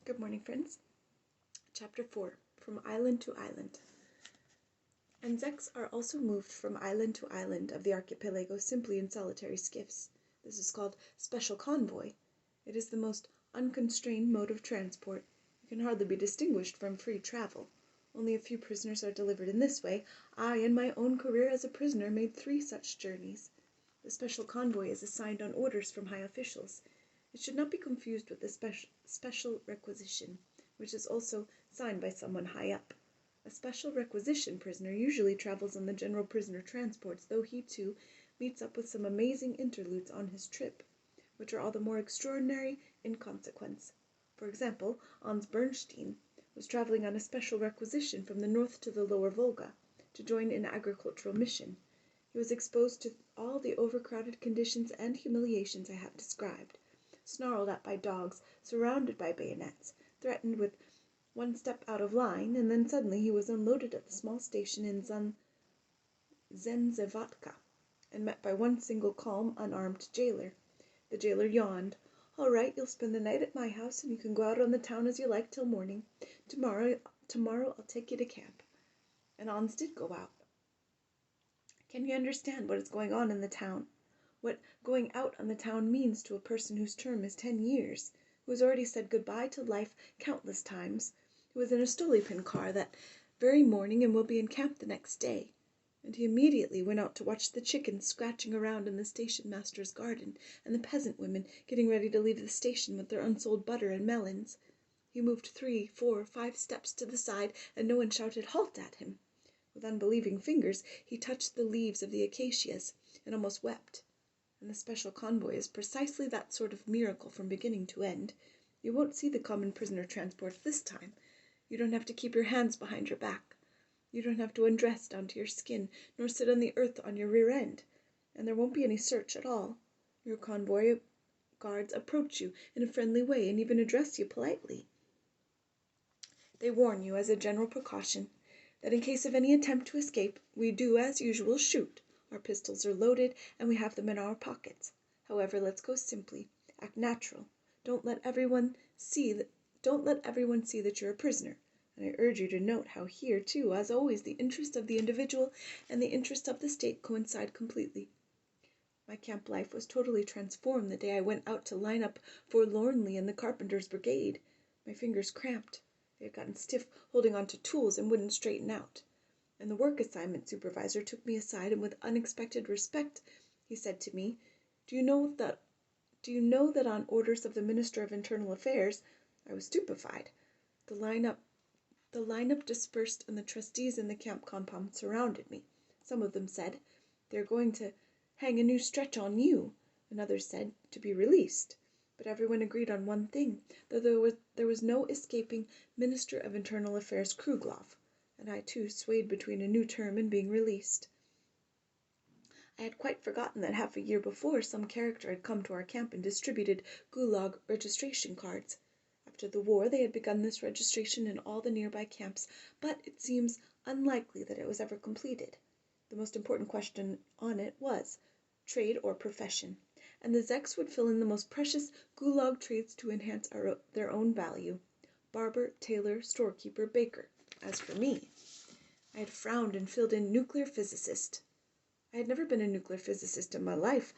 Good morning, friends. Chapter 4, From Island to Island. Anzacs are also moved from island to island of the archipelago simply in solitary skiffs. This is called special convoy. It is the most unconstrained mode of transport. It can hardly be distinguished from free travel. Only a few prisoners are delivered in this way. I, in my own career as a prisoner, made 3 such journeys. The special convoy is assigned on orders from high officials. It should not be confused with the special requisition, which is also signed by someone high up. A special requisition prisoner usually travels on the general prisoner transports, though he, too, meets up with some amazing interludes on his trip, which are all the more extraordinary in consequence. For example, Hans Bernstein was traveling on a special requisition from the north to the lower Volga, to join an agricultural mission. He was exposed to all the overcrowded conditions and humiliations I have described, snarled at by dogs, surrounded by bayonets, threatened with one step out of line, and then suddenly he was unloaded at the small station in Zenzevatka, and met by one single calm, unarmed jailer. The jailer yawned. "All right, you'll spend the night at my house, and you can go out on the town as you like till morning. Tomorrow I'll take you to camp." And Hans did go out. Can you understand what is going on in the town? What going out on the town means to a person whose term is 10 years, who has already said good-bye to life countless times, who is in a Stolypin car that very morning and will be in camp the next day. And he immediately went out to watch the chickens scratching around in the station-master's garden, and the peasant women getting ready to leave the station with their unsold butter and melons. He moved 3, 4, 5 steps to the side, and no one shouted "Halt" at him. With unbelieving fingers he touched the leaves of the acacias, and almost wept. And the special convoy is precisely that sort of miracle from beginning to end. You won't see the common prisoner transport this time. You don't have to keep your hands behind your back. You don't have to undress down to your skin, nor sit on the earth on your rear end. And there won't be any search at all. Your convoy guards approach you in a friendly way and even address you politely. They warn you, as a general precaution, that in case of any attempt to escape, we do, as usual, shoot. Our pistols are loaded, and we have them in our pockets. However, let's go simply. Act natural. Don't let everyone see that you're a prisoner. And I urge you to note how here, too, as always, the interest of the individual and the interest of the state coincide completely. My camp life was totally transformed the day I went out to line up forlornly in the carpenter's brigade. My fingers cramped. They had gotten stiff holding on to tools and wouldn't straighten out. And the work assignment supervisor took me aside, and with unexpected respect he said to me, Do you know that on orders of the Minister of Internal Affairs—" I was stupefied. The lineup dispersed, and the trustees in the camp compound surrounded me. Some of them said, "They're going to hang a new stretch on you," and others said, "to be released." But everyone agreed on one thing, that there was no escaping Minister of Internal Affairs Kruglov. And I, too, swayed between a new term and being released. I had quite forgotten that half a year before some character had come to our camp and distributed Gulag registration cards. After the war they had begun this registration in all the nearby camps, but it seems unlikely that it was ever completed. The most important question on it was trade or profession, and the Zeks would fill in the most precious Gulag trades to enhance their own value: barber, tailor, storekeeper, baker. As for me, I had frowned and filled in nuclear physicist. I had never been a nuclear physicist in my life,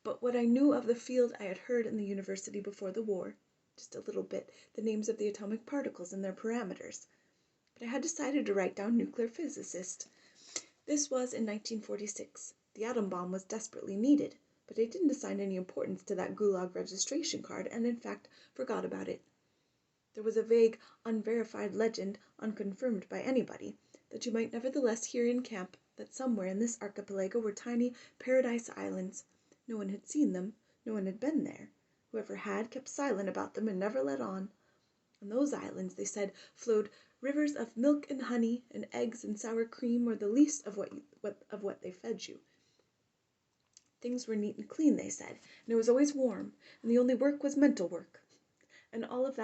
but what I knew of the field I had heard in the university before the war, just a little bit, the names of the atomic particles and their parameters. But I had decided to write down nuclear physicist. This was in 1946. The atom bomb was desperately needed, but I didn't assign any importance to that Gulag registration card, and in fact forgot about it. There was a vague, unverified legend, unconfirmed by anybody, that you might nevertheless hear in camp that somewhere in this archipelago were tiny paradise islands. No one had seen them, no one had been there. Whoever had kept silent about them and never let on. On those islands, they said, flowed rivers of milk and honey, and eggs and sour cream were the least of what they fed you. Things were neat and clean, they said, and it was always warm, and the only work was mental work. And all of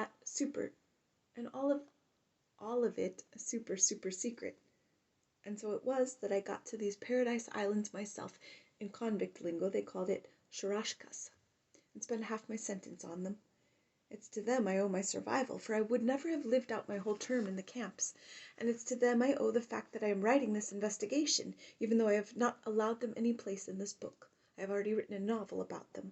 it a super secret. And so it was that I got to these paradise islands myself. In convict lingo they called it Shurashkas, and spent half my sentence on them. It's to them I owe my survival, for I would never have lived out my whole term in the camps. And it's to them I owe the fact that I am writing this investigation, even though I have not allowed them any place in this book. I have already written a novel about them.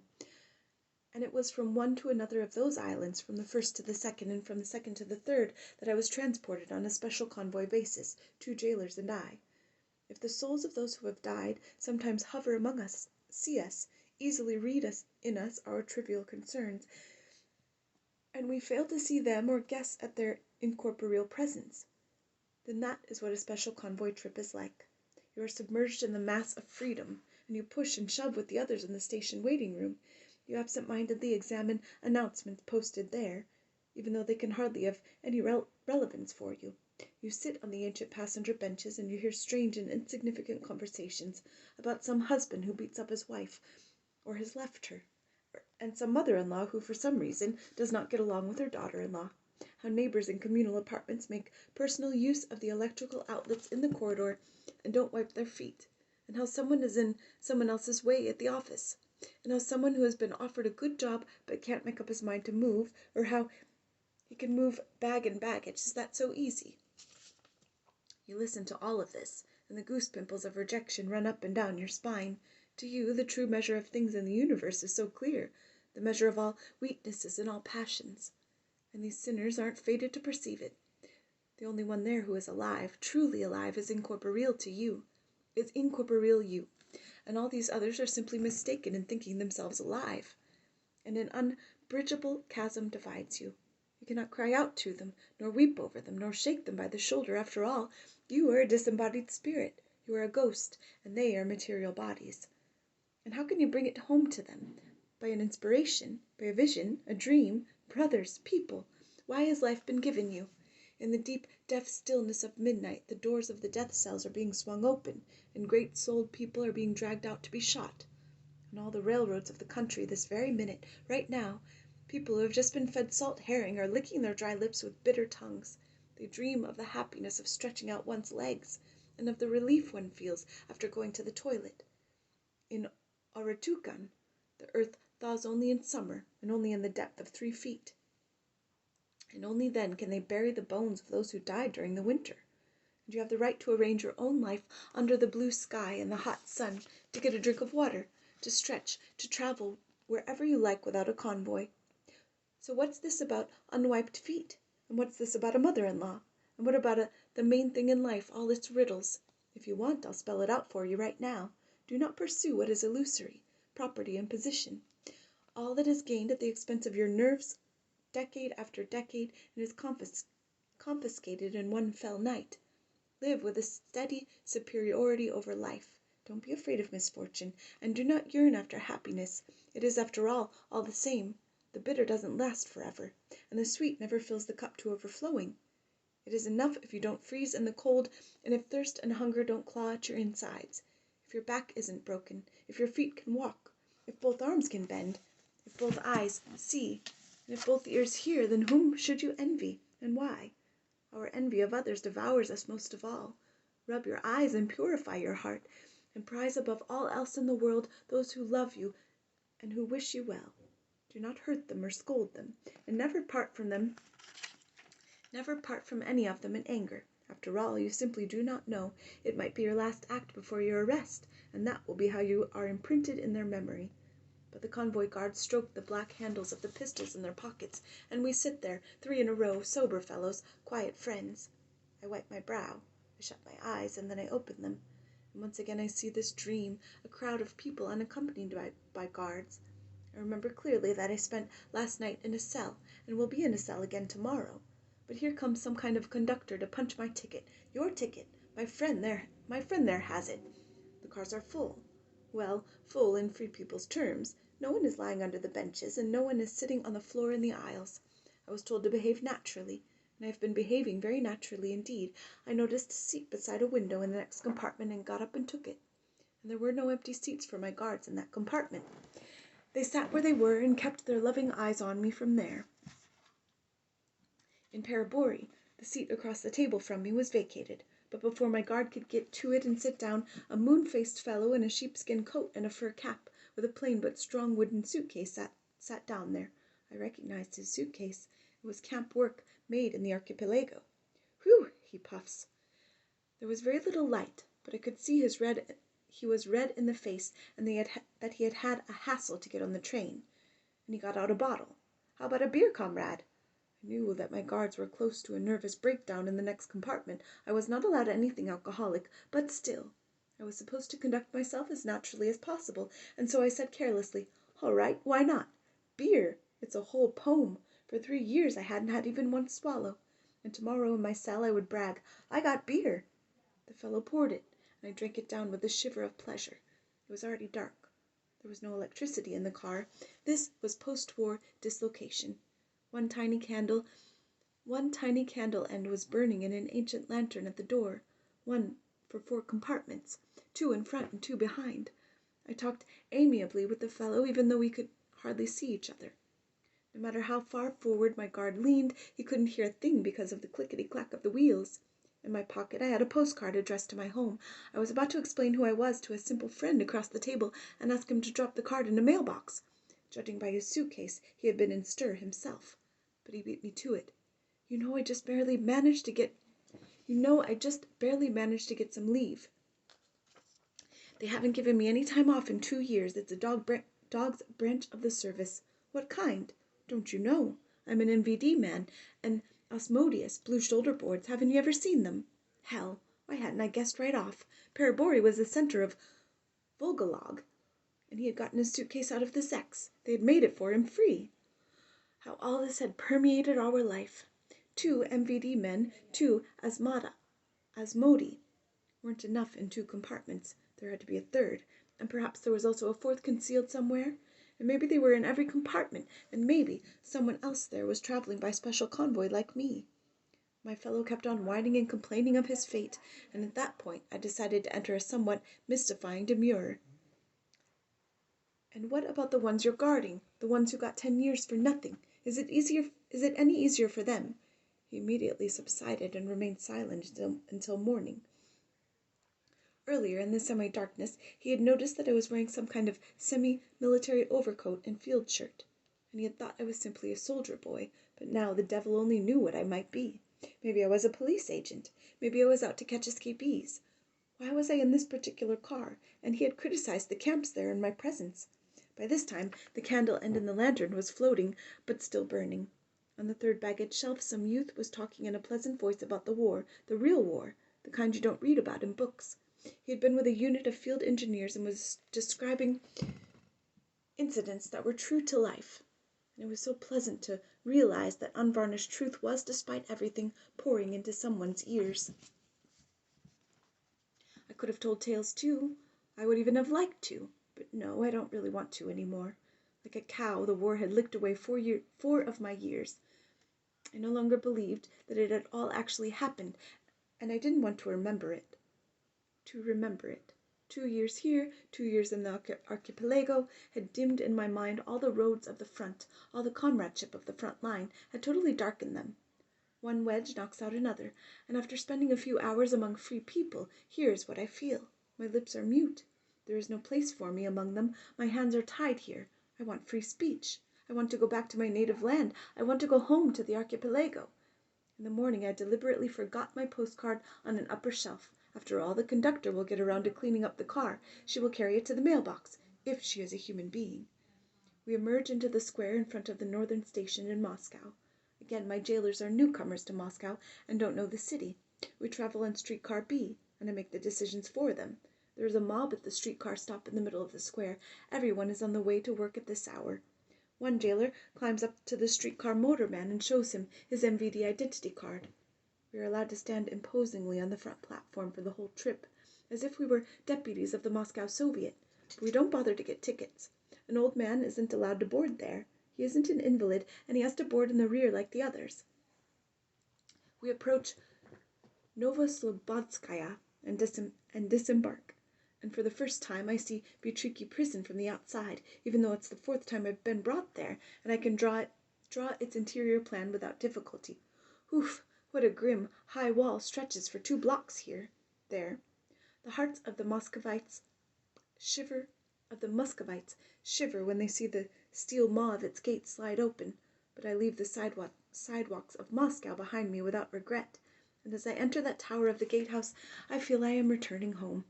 And it was from one to another of those islands, from the first to the second, and from the second to the third, that I was transported on a special convoy basis, 2 jailers and I. If the souls of those who have died sometimes hover among us, see us, easily read us in us our trivial concerns, and we fail to see them or guess at their incorporeal presence, then that is what a special convoy trip is like. You are submerged in the mass of freedom, and you push and shove with the others in the station waiting room. You absent-mindedly examine announcements posted there, even though they can hardly have any relevance for you. You sit on the ancient passenger benches, and you hear strange and insignificant conversations about some husband who beats up his wife, or has left her, and some mother-in-law who for some reason does not get along with her daughter-in-law. How neighbors in communal apartments make personal use of the electrical outlets in the corridor and don't wipe their feet, and how someone is in someone else's way at the office, and how someone who has been offered a good job but can't make up his mind to move, or how he can move bag and baggage. Is that so easy? You listen to all of this, and the goose pimples of rejection run up and down your spine. To you, the true measure of things in the universe is so clear, the measure of all weaknesses and all passions. And these sinners aren't fated to perceive it. The only one there who is alive, truly alive, is incorporeal to you, is incorporeal you, and all these others are simply mistaken in thinking themselves alive. And an unbridgeable chasm divides you. You cannot cry out to them, nor weep over them, nor shake them by the shoulder. After all, you are a disembodied spirit. You are a ghost, and they are material bodies. And how can you bring it home to them? By an inspiration, by a vision, a dream, brothers, people. Why has life been given you? In the deep, deaf stillness of midnight, the doors of the death cells are being swung open, and great-souled people are being dragged out to be shot. On all the railroads of the country, this very minute, right now, people who have just been fed salt herring are licking their dry lips with bitter tongues. They dream of the happiness of stretching out one's legs, and of the relief one feels after going to the toilet. In Oritucan, the earth thaws only in summer, and only in the depth of 3 feet. And only then can they bury the bones of those who died during the winter. And you have the right to arrange your own life under the blue sky and the hot sun, to get a drink of water, to stretch, to travel wherever you like without a convoy. So what's this about unwiped feet? And what's this about a mother-in-law? And what about the main thing in life, all its riddles? If you want, I'll spell it out for you right now. Do not pursue what is illusory, property and position. All that is gained at the expense of your nerves, decade after decade, and is confiscated in one fell night. Live with a steady superiority over life. Don't be afraid of misfortune, and do not yearn after happiness. It is, after all the same. The bitter doesn't last forever, and the sweet never fills the cup to overflowing. It is enough if you don't freeze in the cold, and if thirst and hunger don't claw at your insides. If your back isn't broken, if your feet can walk, if both arms can bend, if both eyes see, and if both ears hear, then whom should you envy, and why? Our envy of others devours us most of all. Rub your eyes and purify your heart, and prize above all else in the world those who love you and who wish you well. Do not hurt them or scold them, and never part from any of them in anger. After all, you simply do not know. It might be your last act before your arrest, and that will be how you are imprinted in their memory. But the convoy guards stroke the black handles of the pistols in their pockets, and we sit there, 3 in a row, sober fellows, quiet friends. I wipe my brow, I shut my eyes, and then I open them. And once again I see this dream, a crowd of people unaccompanied by guards. I remember clearly that I spent last night in a cell, and will be in a cell again tomorrow. But here comes some kind of conductor to punch my ticket. Your ticket. My friend there has it. The cars are full. Well, full in free people's terms. No one is lying under the benches, and no one is sitting on the floor in the aisles. I was told to behave naturally, and I have been behaving very naturally indeed. I noticed a seat beside a window in the next compartment and got up and took it. And there were no empty seats for my guards in that compartment. They sat where they were and kept their loving eyes on me from there. In Parabori, the seat across the table from me was vacated, but before my guard could get to it and sit down, a moon-faced fellow in a sheepskin coat and a fur cap, with a plain but strong wooden suitcase sat down there. I recognized his suitcase. It was camp work made in the Archipelago. Whew, he puffs. There was very little light, but I could see he was red in the face, and that he had had a hassle to get on the train. And he got out a bottle. How about a beer, comrade? I knew that my guards were close to a nervous breakdown in the next compartment. I was not allowed anything alcoholic, but still, I was supposed to conduct myself as naturally as possible, and so I said carelessly, "All right, why not? Beer! It's a whole poem. For 3 years I hadn't had even one swallow. And tomorrow in my cell I would brag, 'I got beer!' The fellow poured it, and I drank it down with a shiver of pleasure. It was already dark. There was no electricity in the car. This was post-war dislocation. One tiny candle end was burning in an ancient lantern at the door, one for 4 compartments, 2 in front and 2 behind. I talked amiably with the fellow, even though we could hardly see each other. No matter how far forward my guard leaned, he couldn't hear a thing because of the clickety-clack of the wheels. In my pocket I had a postcard addressed to my home. I was about to explain who I was to a simple friend across the table and ask him to drop the card in a mailbox. Judging by his suitcase, he had been in stir himself. But he beat me to it. I just barely managed to get some leave. They haven't given me any time off in 2 years. It's a dog's branch of the service. What kind? Don't you know? I'm an MVD man, and Osmodeus, blue shoulder boards. Haven't you ever seen them? Hell, why hadn't I guessed right off? Parabori was the center of Gulag, and he had gotten his suitcase out of the Zex. They had made it for him free. How all this had permeated our life. 2 MVD men, 2 Asmodi weren't enough in 2 compartments. There had to be a third, and perhaps there was also a 4th concealed somewhere. And maybe they were in every compartment, and maybe someone else there was traveling by special convoy like me. My fellow kept on whining and complaining of his fate, and at that point I decided to enter a somewhat mystifying demurrer. "And what about the ones you're guarding, the ones who got 10 years for nothing? Is it any easier for them?" He immediately subsided and remained silent until morning. Earlier, in the semi-darkness, he had noticed that I was wearing some kind of semi-military overcoat and field shirt, and he had thought I was simply a soldier boy, but now the devil only knew what I might be. Maybe I was a police agent. Maybe I was out to catch escapees. Why was I in this particular car? And he had criticized the camps there in my presence. By this time, the candle end in the lantern was floating, but still burning. On the 3rd baggage shelf, some youth was talking in a pleasant voice about the war, the real war, the kind you don't read about in books. He had been with a unit of field engineers and was describing incidents that were true to life. And it was so pleasant to realize that unvarnished truth was, despite everything, pouring into someone's ears. I could have told tales too. I would even have liked to. But no, I don't really want to anymore. Like a cow, the war had licked away 4 of my years. I no longer believed that it had all actually happened, and I didn't want to remember it. 2 years here, 2 years in the Archipelago, had dimmed in my mind all the roads of the front, all the comradeship of the front line, had totally darkened them. One wedge knocks out another, and after spending a few hours among free people, here is what I feel. My lips are mute. There is no place for me among them. My hands are tied here. I want free speech. I want to go back to my native land. I want to go home to the Archipelago. In the morning I deliberately forgot my postcard on an upper shelf. After all, the conductor will get around to cleaning up the car. She will carry it to the mailbox, if she is a human being. We emerge into the square in front of the northern station in Moscow. Again, my jailers are newcomers to Moscow and don't know the city. We travel on streetcar B, and I make the decisions for them. There is a mob at the streetcar stop in the middle of the square. Everyone is on the way to work at this hour. One jailer climbs up to the streetcar motorman and shows him his MVD identity card. We are allowed to stand imposingly on the front platform for the whole trip, as if we were deputies of the Moscow Soviet, but we don't bother to get tickets. An old man isn't allowed to board there. He isn't an invalid, and he has to board in the rear like the others. We approach Novoslobodskaya and disembark, and for the first time I see Butriki prison from the outside, even though it's the 4th time I've been brought there, and I can draw its interior plan without difficulty. Oof! What a grim, high wall stretches for 2 blocks there. The hearts of the Muscovites shiver when they see the steel maw of its gate slide open, but I leave the sidewalks of Moscow behind me without regret, and as I enter that tower of the gatehouse, I feel I am returning home.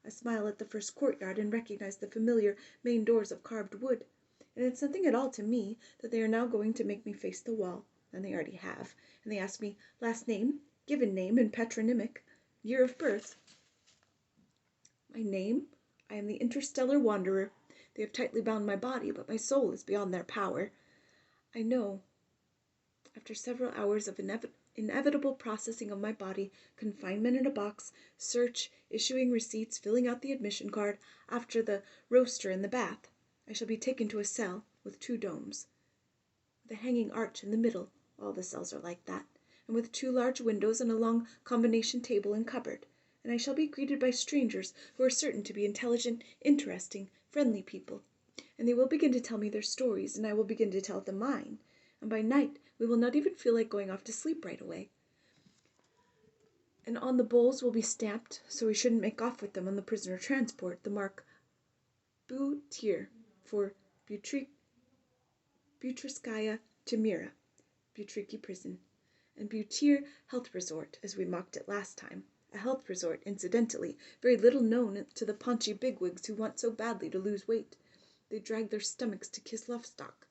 I smile at the first courtyard and recognize the familiar main doors of carved wood, and it's nothing at all to me that they are now going to make me face the wall, and they already have, and they ask me last name, given name, and patronymic, year of birth. My name? I am the interstellar wanderer. They have tightly bound my body, but my soul is beyond their power. I know, after several hours of inevitable processing of my body, confinement in a box, search, issuing receipts, filling out the admission card, after the roaster and the bath, I shall be taken to a cell with 2 domes, with a hanging arch in the middle, all the cells are like that, and with 2 large windows and a long combination table and cupboard, and I shall be greeted by strangers who are certain to be intelligent, interesting, friendly people, and they will begin to tell me their stories, and I will begin to tell them mine, and by night we will not even feel like going off to sleep right away. And on the bowls will be stamped, so we shouldn't make off with them on the prisoner transport, the mark Bu-Tir for Butriskaya Chimera, Butriki Prison, and Butir Health Resort, as we mocked it last time. A health resort, incidentally, very little known to the paunchy bigwigs who want so badly to lose weight. They drag their stomachs to Kislovstok,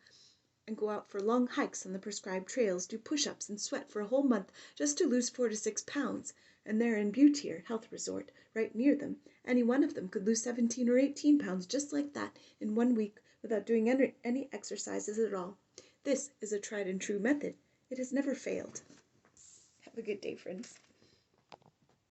and go out for long hikes on the prescribed trails, do push-ups and sweat for a whole month just to lose 4 to 6 pounds, and there in Butir Health Resort, right near them, any one of them could lose 17 or 18 pounds just like that in 1 week without doing any exercises at all. This is a tried and true method. It has never failed. Have a good day, friends.